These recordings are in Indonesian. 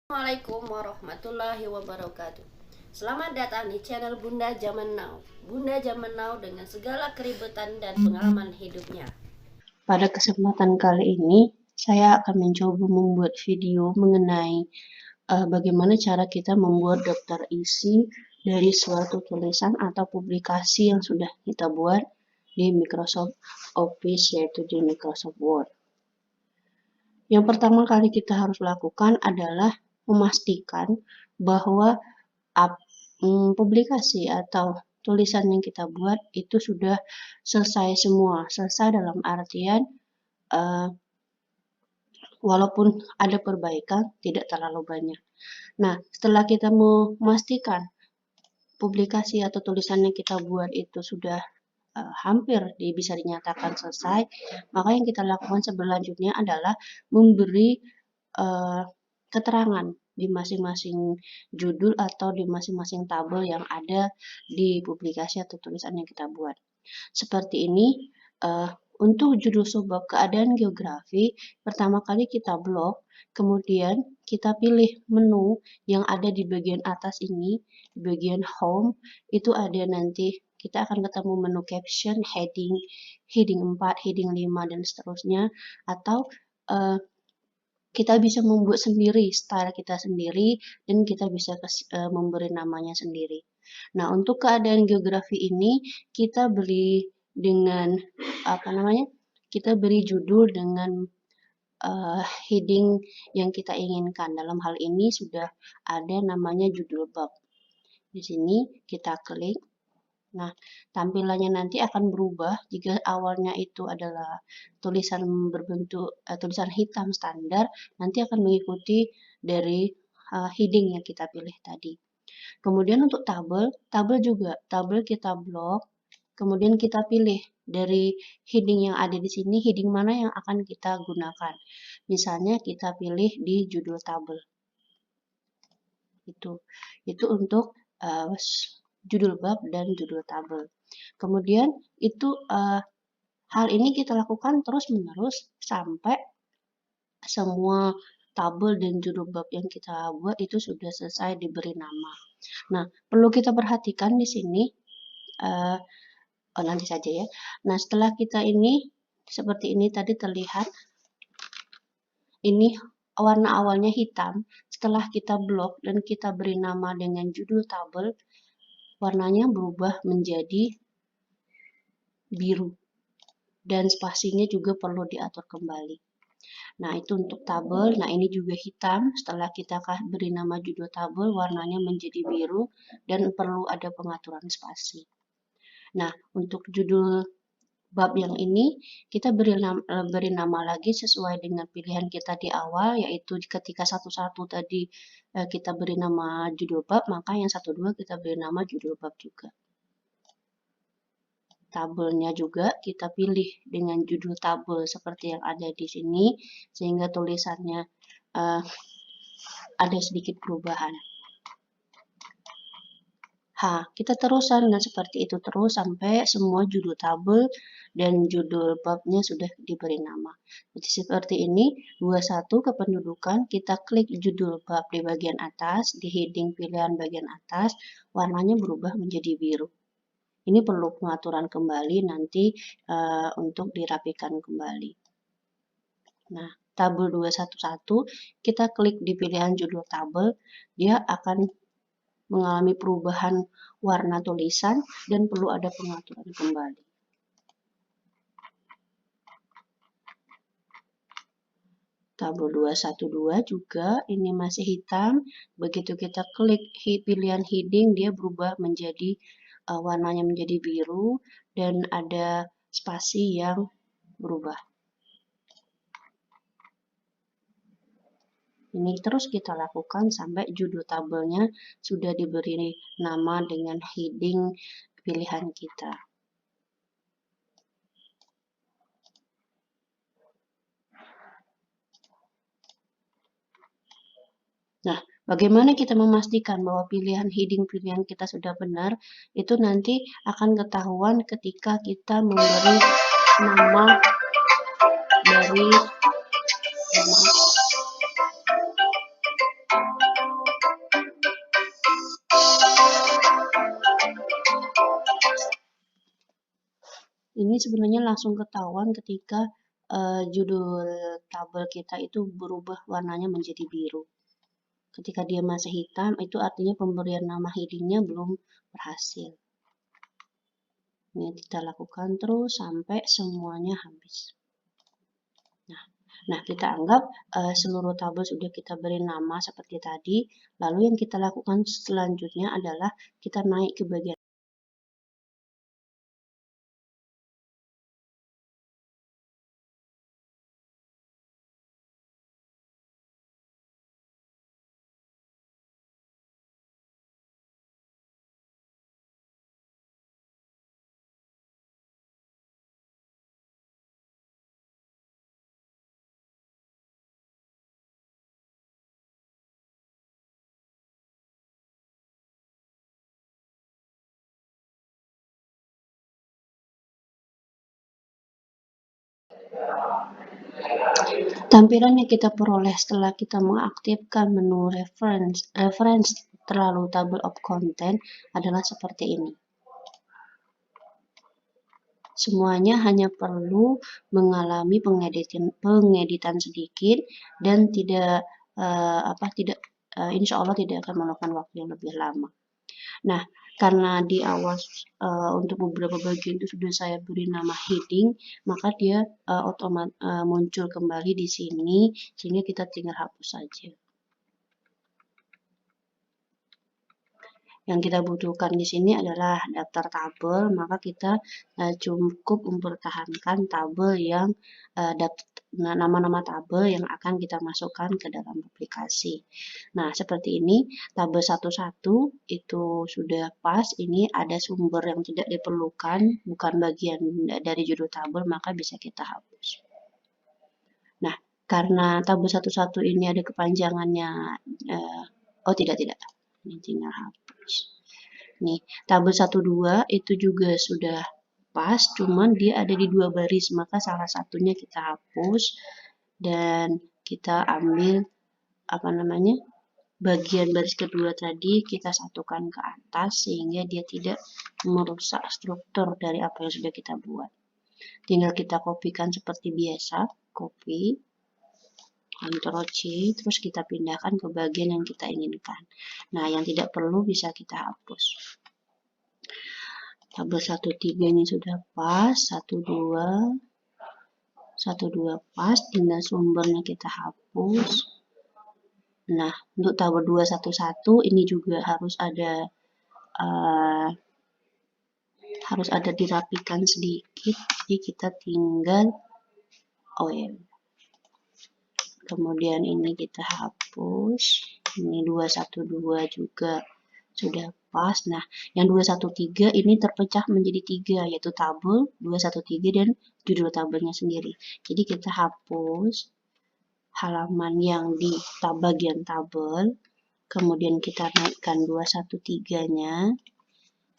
Assalamualaikum warahmatullahi wabarakatuh. Selamat datang di channel Bunda Zaman Now. Bunda Zaman Now dengan segala keribetan dan pengalaman hidupnya. Pada kesempatan kali ini, saya akan mencoba membuat video mengenai bagaimana cara kita membuat daftar isi dari suatu tulisan atau publikasi yang sudah kita buat di Microsoft Office, yaitu di Microsoft Word. Yang pertama kali kita harus lakukan adalah memastikan bahwa publikasi atau tulisan yang kita buat itu sudah selesai semua. Selesai dalam artian walaupun ada perbaikan, tidak terlalu banyak. Nah, setelah kita memastikan publikasi atau tulisan yang kita buat itu sudah hampir bisa dinyatakan selesai, maka yang kita lakukan selanjutnya adalah memberi keterangan di masing-masing judul atau di masing-masing tabel yang ada di publikasi atau tulisan yang kita buat. Seperti ini, untuk judul subbab keadaan geografi, pertama kali kita blok, kemudian kita pilih menu yang ada di bagian atas ini, di bagian home, itu ada nanti kita akan ketemu menu caption, heading 4, heading 5, dan seterusnya, atau kita bisa membuat sendiri style kita sendiri dan kita bisa memberi namanya sendiri. Nah, untuk keadaan geografi ini kita beri dengan kita beri judul dengan heading yang kita inginkan. Dalam hal ini sudah ada namanya judul bab. Di sini kita klik. Nah, tampilannya nanti akan berubah jika awalnya itu adalah tulisan berbentuk tulisan hitam standar, nanti akan mengikuti dari heading yang kita pilih tadi. Kemudian untuk tabel juga, tabel kita blok, kemudian kita pilih dari heading yang ada di sini, heading mana yang akan kita gunakan. Misalnya kita pilih di judul tabel. Itu untuk judul bab dan judul tabel. Kemudian itu hal ini kita lakukan terus-menerus sampai semua tabel dan judul bab yang kita buat itu sudah selesai diberi nama. Nah, perlu kita perhatikan di sini, nanti saja ya. Nah, setelah kita ini, seperti ini tadi terlihat, ini warna awalnya hitam, setelah kita blok dan kita beri nama dengan judul tabel, warnanya berubah menjadi biru. Dan spasinya juga perlu diatur kembali. Nah, itu untuk tabel. Nah, ini juga hitam. Setelah kita beri nama judul tabel, warnanya menjadi biru dan perlu ada pengaturan spasi. Nah, untuk judul bab yang ini, kita beri nama lagi sesuai dengan pilihan kita di awal, yaitu ketika satu-satu tadi kita beri nama judul bab, maka yang 1-2 kita beri nama judul bab juga. Tabelnya juga kita pilih dengan judul tabel seperti yang ada di sini, sehingga tulisannya ada sedikit perubahan. Kita teruskan dan seperti itu terus sampai semua judul tabel dan judul babnya sudah diberi nama. Jadi seperti ini, 21 kependudukan, kita klik judul bab di bagian atas, di heading pilihan bagian atas, warnanya berubah menjadi biru. Ini perlu pengaturan kembali nanti untuk dirapikan kembali. Nah, tabel 211, kita klik di pilihan judul tabel, dia akan mengalami perubahan warna tulisan dan perlu ada pengaturan kembali. Tabel 212 juga ini masih hitam, begitu kita klik pilihan heading, dia berubah menjadi warnanya menjadi biru dan ada spasi yang berubah. Ini terus kita lakukan sampai judul tabelnya sudah diberi nama dengan heading pilihan kita. Nah, bagaimana kita memastikan bahwa pilihan pilihan kita sudah benar? Itu nanti akan ketahuan ketika kita memberi nama dari Ini sebenarnya langsung ketahuan ketika judul tabel kita itu berubah warnanya menjadi biru. Ketika dia masih hitam, itu artinya pemberian nama headingnya belum berhasil. Ini kita lakukan terus sampai semuanya habis. Nah, kita anggap seluruh tabel sudah kita beri nama seperti tadi. Lalu yang kita lakukan selanjutnya adalah kita naik ke bagian tampilan yang kita peroleh setelah kita mengaktifkan menu reference terlalu table of content adalah seperti ini. Semuanya hanya perlu mengalami pengeditan sedikit dan insya Allah tidak akan memakan waktu yang lebih lama. Nah, karena di awal untuk beberapa bagian itu sudah saya beri nama heading, maka dia muncul kembali di sini, sehingga kita tinggal hapus saja. Yang kita butuhkan di sini adalah daftar tabel, maka kita cukup mempertahankan tabel yang nama-nama tabel yang akan kita masukkan ke dalam aplikasi. Nah, seperti ini, tabel 11 itu sudah pas, ini ada sumber yang tidak diperlukan, bukan bagian dari judul tabel, maka bisa kita hapus. Nah, karena tabel 11 ini ada kepanjangannya, tidak, ini tinggal hapus. Nih, tabel 12 itu juga sudah pas, cuman dia ada di 2 baris, maka salah satunya kita hapus dan kita ambil bagian baris kedua tadi kita satukan ke atas sehingga dia tidak merusak struktur dari apa yang sudah kita buat. Tinggal kita kopikan seperti biasa, copy, Ctrl C, terus kita pindahkan ke bagian yang kita inginkan. Nah, yang tidak perlu bisa kita hapus. Tabel 13 ini sudah pas, 12 pas, tinggal sumbernya kita hapus. Nah, untuk tabel 211 ini juga harus ada dirapikan sedikit, jadi kita tinggal kemudian ini kita hapus, ini 212 juga sudah pas. Nah, yang 213 ini terpecah menjadi 3, yaitu tabel 213 dan judul tabelnya sendiri. Jadi kita hapus halaman yang di bagian tabel, kemudian kita naikkan 213-nya,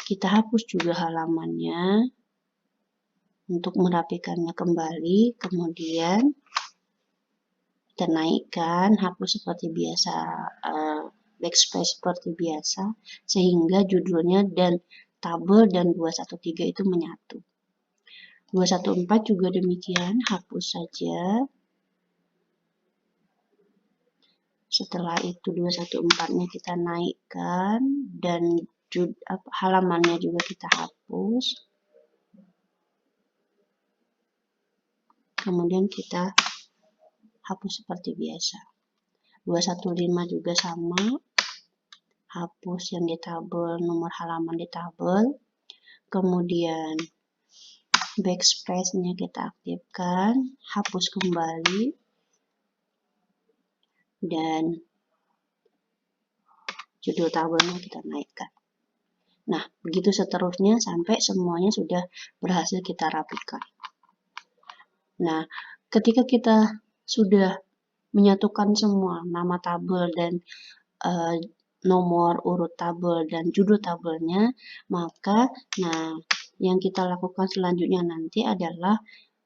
kita hapus juga halamannya untuk merapikannya kembali, kemudian kita naikkan, hapus seperti biasa, backspace seperti biasa, sehingga judulnya dan tabel dan 213 itu menyatu. 214 juga demikian, hapus saja. Setelah itu 214-nya kita naikkan dan halamannya juga kita hapus. Kemudian kita hapus seperti biasa. 215 juga sama, hapus yang di tabel, nomor halaman di tabel, kemudian backspace-nya kita aktifkan, hapus kembali, dan judul tabelnya kita naikkan. Nah, begitu seterusnya sampai semuanya sudah berhasil kita rapikan. Nah, ketika kita sudah menyatukan semua nama tabel dan nomor urut tabel dan judul tabelnya, maka yang kita lakukan selanjutnya nanti adalah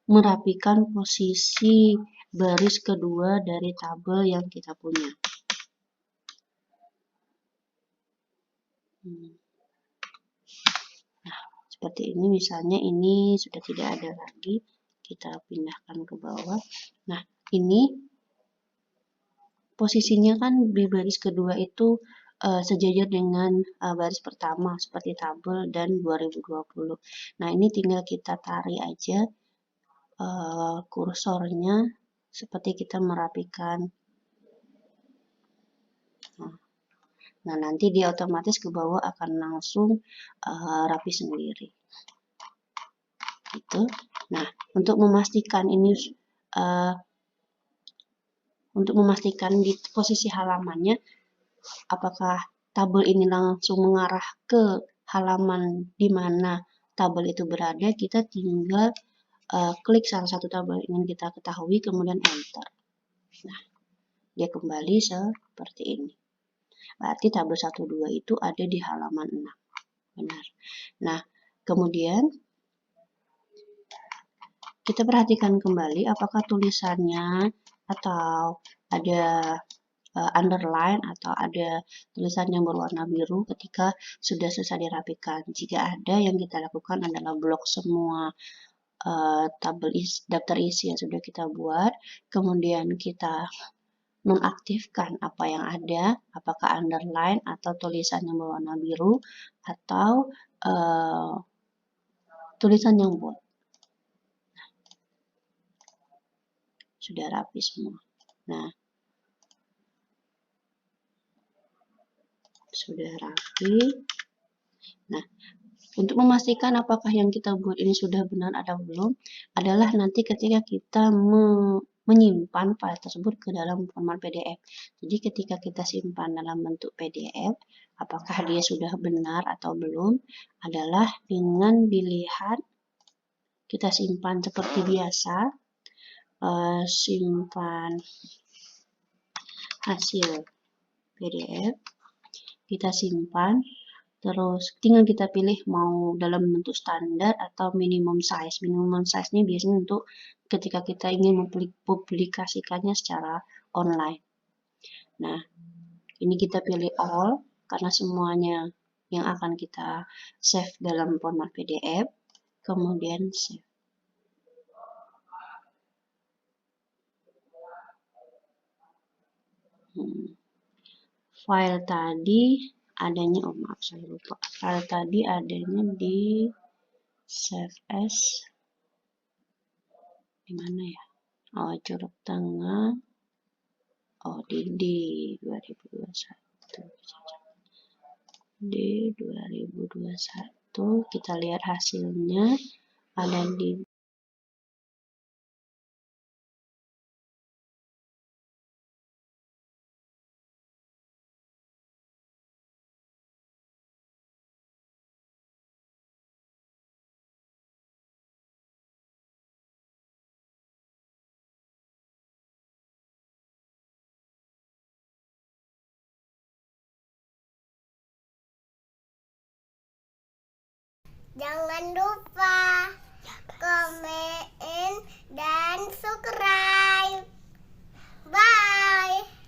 merapikan posisi baris kedua dari tabel yang kita punya. Nah, seperti ini. Misalnya ini sudah tidak ada lagi, kita pindahkan ke bawah. Nah, ini posisinya kan di baris kedua itu sejajar dengan baris pertama seperti tabel dan 2020. Nah, ini tinggal kita tarik aja kursornya seperti kita merapikan. Nah, nanti dia otomatis ke bawah akan langsung rapi sendiri. Gitu. Nah, untuk memastikan ini di posisi halamannya, apakah tabel ini langsung mengarah ke halaman di mana tabel itu berada, kita tinggal klik salah satu tabel yang ingin kita ketahui, kemudian enter. Nah, dia kembali seperti ini. Berarti tabel 1, 2 itu ada di halaman 6. Benar. Nah, kemudian kita perhatikan kembali apakah tulisannya atau ada underline atau ada tulisan yang berwarna biru ketika sudah selesai dirapikan. Jika ada, yang kita lakukan adalah blok semua daftar isi yang sudah kita buat, kemudian kita nonaktifkan apa yang ada, apakah underline atau tulisan yang berwarna biru atau tulisan yang bold. Sudah rapi semua. Nah, sudah rapi. Nah, untuk memastikan apakah yang kita buat ini sudah benar atau belum, adalah nanti ketika kita menyimpan file tersebut ke dalam format PDF. Jadi ketika kita simpan dalam bentuk PDF, apakah dia sudah benar atau belum, adalah dengan dilihat, kita simpan seperti biasa, simpan hasil PDF, kita simpan, terus tinggal kita pilih mau dalam bentuk standar atau minimum size. Minimum size ini biasanya untuk ketika kita ingin mempublikasikannya secara online. Nah, ini kita pilih all karena semuanya yang akan kita save dalam format PDF. Kemudian save. File tadi adanya, oh maaf saya lupa, file tadi adanya di save as di mana ya? Oh, curug tengah. Oh, di 2021. Di 2021 kita lihat hasilnya ada di Jangan lupa komen dan subscribe. Bye.